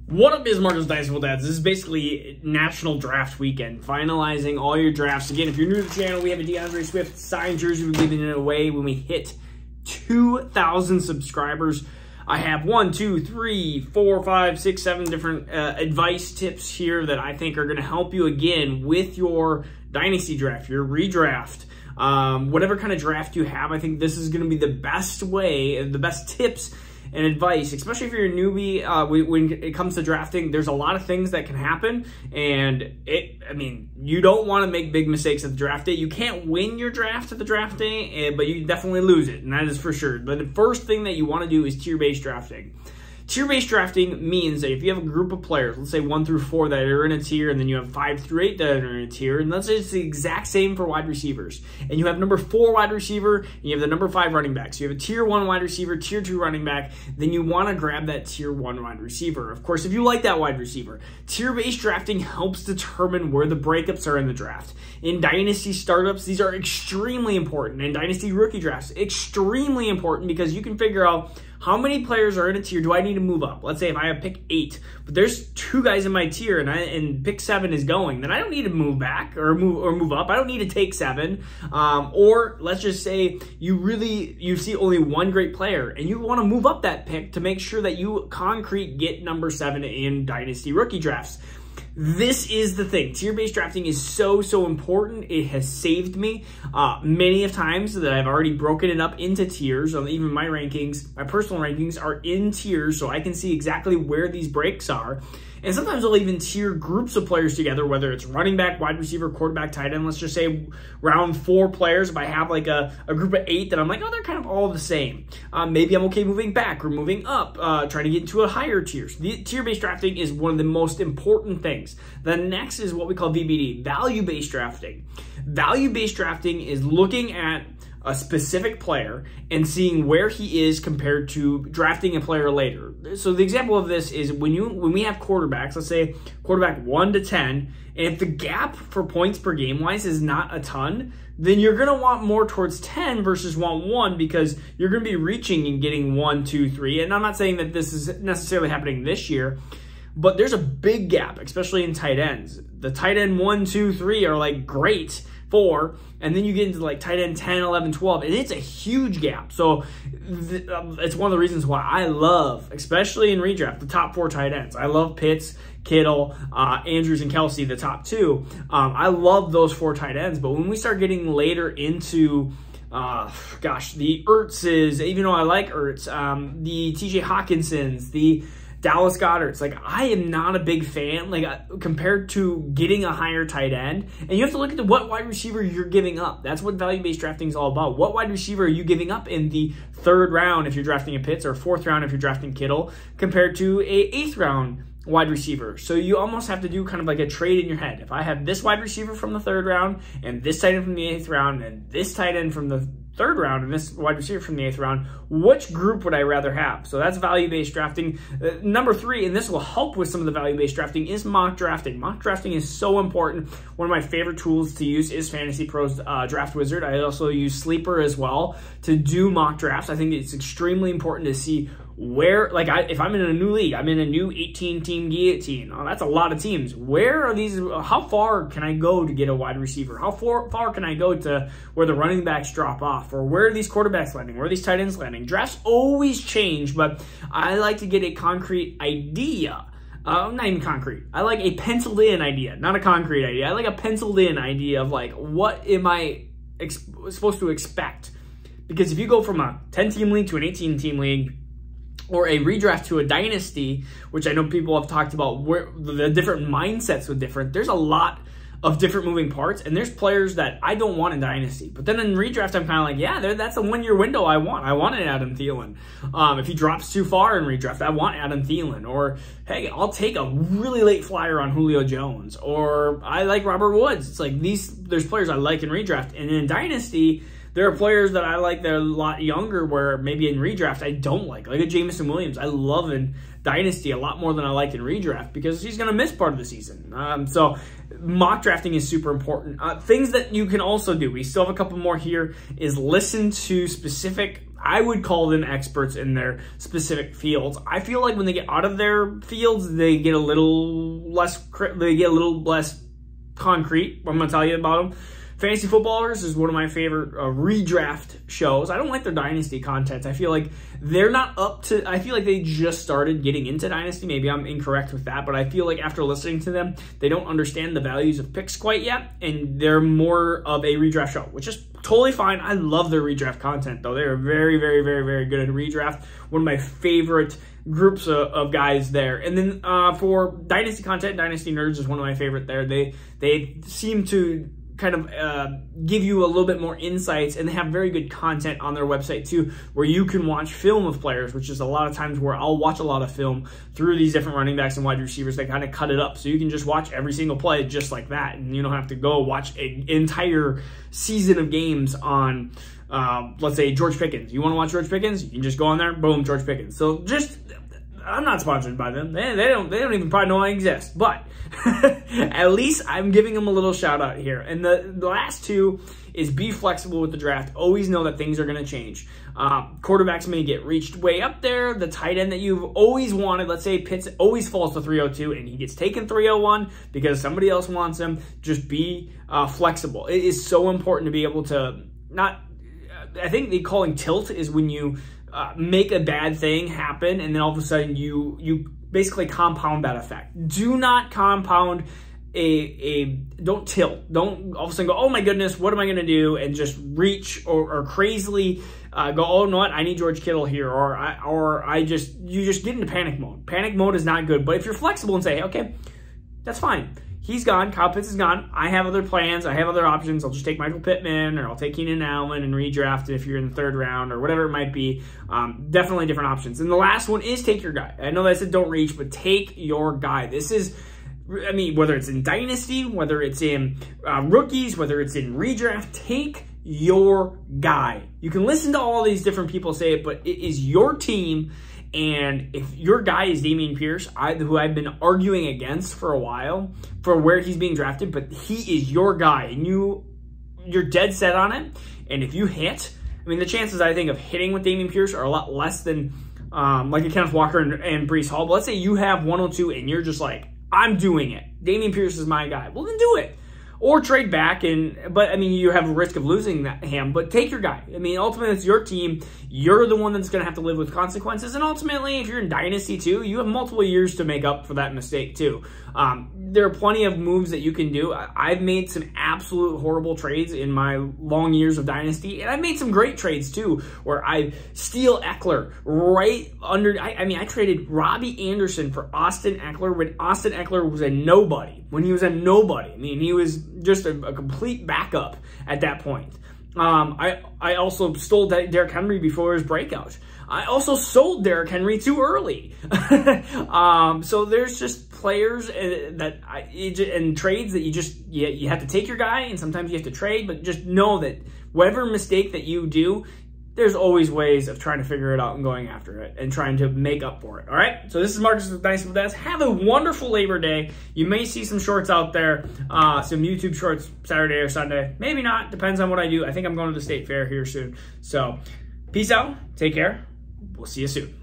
What up, is Marcos Dynasty Fun Dads? This is basically National Draft Weekend, finalizing all your drafts. Again, if you're new to the channel, we have a DeAndre Swift signed jersey. We're giving it away when we hit 2,000 subscribers. I have 1, 2, 3, 4, 5, 6, 7 different advice tips here that I think are going to help you again with your Dynasty draft, your redraft. Whatever kind of draft you have, I think this is going to be the best way, the best tips and advice, especially if you're a newbie. When it comes to drafting, there's a lot of things that can happen, and you don't want to make big mistakes at the draft day. You can't win your draft at the draft day, but you definitely lose it, and that is for sure. But the first thing that you want to do is tier-based drafting. Tier-based drafting means that if you have a group of players, let's say 1 through 4 that are in a tier, and then you have 5 through 8 that are in a tier, and let's say it's the exact same for wide receivers, and you have number 4 wide receiver, and you have the number 5 running back. So you have a tier 1 wide receiver, tier 2 running back, then you want to grab that tier 1 wide receiver. Of course, if you like that wide receiver, tier-based drafting helps determine where the breakups are in the draft. In Dynasty startups, these are extremely important. In Dynasty rookie drafts, extremely important, because you can figure out how many players are in a tier. Do I need to move up? Let's say if I have pick 8, but there's 2 guys in my tier and pick 7 is going, then I don't need to move back or move up. I don't need to take 7. Or let's just say you see only 1 great player and you want to move up that pick to make sure that you concrete get number 7 in Dynasty rookie drafts. This is the thing. Tier-based drafting is so important. It has saved me many of times that I've already broken it up into tiers. Even my rankings, my personal rankings are in tiers, so I can see exactly where these breaks are. And sometimes I'll even tier groups of players together, whether it's running back, wide receiver, quarterback, tight end. Let's just say round 4 players. If I have like a group of 8 that I'm like, oh, they're kind of all the same. Maybe I'm okay moving back or moving up, trying to get into a higher tier. So the tier-based drafting is one of the most important things. The next is what we call VBD, value-based drafting. Value-based drafting is looking at a specific player and seeing where he is compared to drafting a player later. So the example of this is when we have quarterbacks, let's say quarterback 1 to 10, and if the gap for points per game wise is not a ton, then you're going to want more towards 10 versus want 1, because you're going to be reaching and getting 1, 2, 3. And I'm not saying that this is necessarily happening this year, but there's a big gap, especially in tight ends. The tight end 1, 2, 3 are like great, 4, and then you get into like tight end 10, 11, 12, and it's a huge gap. So it's one of the reasons why I love, especially in redraft, the top 4 tight ends. I love Pitts, Kittle, Andrews, and Kelsey, the top 2. I love those 4 tight ends, but when we start getting later into the Ertzes, even though I like Ertz, the TJ Hawkinsons, the Dallas Goederts, like, I am not a big fan, like, compared to getting a higher tight end. And you have to look at what wide receiver you're giving up. That's what value-based drafting is all about. What wide receiver are you giving up in the 3rd round if you're drafting a Pitts, or 4th round if you're drafting Kittle, compared to a 8th round wide receiver? So you almost have to do kind of like a trade in your head. If I have this wide receiver from the 3rd round, and this tight end from the 8th round, and this tight end from the 3rd round, and this wide receiver from the 8th round, which group would I rather have? So that's value-based drafting. Number 3, and this will help with some of the value-based drafting, is mock drafting. Mock drafting is so important. One of my favorite tools to use is Fantasy Pros Draft Wizard. I also use Sleeper as well to do mock drafts. I think it's extremely important to see where, like, if I'm in a new league, I'm in a new 18-team guillotine. Oh, that's a lot of teams. Where are these? How far can I go to get a wide receiver? How far can I go to where the running backs drop off? Or where are these quarterbacks landing? Where are these tight ends landing? Drafts always change, but I like to get a concrete idea. Not even concrete. I like a penciled in idea, not a concrete idea. I like a penciled in idea of, like, what am I supposed to expect? Because if you go from a 10-team league to an 18-team league, or a redraft to a dynasty, which I know people have talked about where the different mindsets with different, there's a lot of different moving parts, and there's players that I don't want in dynasty. But then in redraft, I'm kind of like, yeah, that's a 1-year window I want. I want an Adam Thielen. If he drops too far in redraft, I want Adam Thielen. Or, hey, I'll take a really late flyer on Julio Jones. Or I like Robert Woods. It's like there's players I like in redraft. And in dynasty, there are players that I like that are a lot younger, where maybe in redraft I don't like a Jameson Williams. I love in Dynasty a lot more than I like in redraft, because he's going to miss part of the season. So mock drafting is super important. Things that you can also do, we still have a couple more here, is listen to specific I would call them experts in their specific fields. I feel like when they get out of their fields, they get a little less concrete. I'm going to tell you about them. Fantasy Footballers is one of my favorite redraft shows. I don't like their Dynasty content. I feel like they're not up to, I feel like they just started getting into Dynasty. Maybe I'm incorrect with that, but I feel like after listening to them, they don't understand the values of picks quite yet, and they're more of a redraft show, which is totally fine. I love their redraft content, though. They're very, very, very, very good at redraft. One of my favorite groups of guys there. And then for Dynasty content, Dynasty Nerds is one of my favorite there. They seem to kind of give you a little bit more insights, and they have very good content on their website too, where you can watch film of players, which is a lot of times where I'll watch a lot of film through these different running backs and wide receivers. They kind of cut it up so you can just watch every single play just like that, and you don't have to go watch an entire season of games on let's say George Pickens. You want to watch George Pickens? You can just go on there, boom, George Pickens. So just, I'm not sponsored by them. They don't even probably know I exist, but at least I'm giving them a little shout out here. And the last two is be flexible with the draft. Always know that things are going to change. Quarterbacks may get reached way up there. The tight end that you've always wanted, let's say Pitts always falls to 302 and he gets taken 301 because somebody else wants him. Just be flexible. It is so important to be able to not, I think the calling tilt is when you make a bad thing happen, and then all of a sudden you basically compound that effect. Do not compound don't tilt. Don't all of a sudden go, oh my goodness, what am I going to do? And just reach or crazily go, oh, you know what? I need George Kittle here. You just get into panic mode. Panic mode is not good. But if you're flexible and say, okay, that's fine. He's gone. Kyle Pitts is gone. I have other plans. I have other options. I'll just take Michael Pittman, or I'll take Keenan Allen and redraft if you're in the third round, or whatever it might be. Definitely different options. And the last one is take your guy. I know that I said don't reach, but take your guy. This is, I mean, whether it's in Dynasty, whether it's in rookies, whether it's in redraft, take your guy. You can listen to all these different people say it, but it is your team. And if your guy is Dameon Pierce, who I've been arguing against for a while for where he's being drafted, but he is your guy, and you're dead set on it. And if you hit, I mean, the chances, I think, of hitting with Dameon Pierce are a lot less than like a Kenneth Walker and Breece Hall. But let's say you have 102 and you're just like, I'm doing it. Dameon Pierce is my guy. Well, then do it. Or trade back, but I mean, you have a risk of losing him, but take your guy. I mean, ultimately, it's your team. You're the one that's going to have to live with consequences. And ultimately, if you're in Dynasty too, you have multiple years to make up for that mistake too. There are plenty of moves that you can do. I've made some absolute horrible trades in my long years of Dynasty, and I've made some great trades too, where I steal Eckler right under. I mean, I traded Robbie Anderson for Austin Eckler when Austin Eckler was a nobody. When he was a nobody. I mean, he was just a complete backup at that point. I also stole Derrick Henry before his breakout. I also sold Derrick Henry too early. So there's just players and trades that you have to take your guy, and sometimes you have to trade, but just know that whatever mistake that you do, there's always ways of trying to figure it out and going after it and trying to make up for it. All right? So this is Marcus with Dynasty Fun. Have a wonderful Labor Day. You may see some shorts out there, some YouTube shorts Saturday or Sunday. Maybe not. Depends on what I do. I think I'm going to the State Fair here soon. So peace out. Take care. We'll see you soon.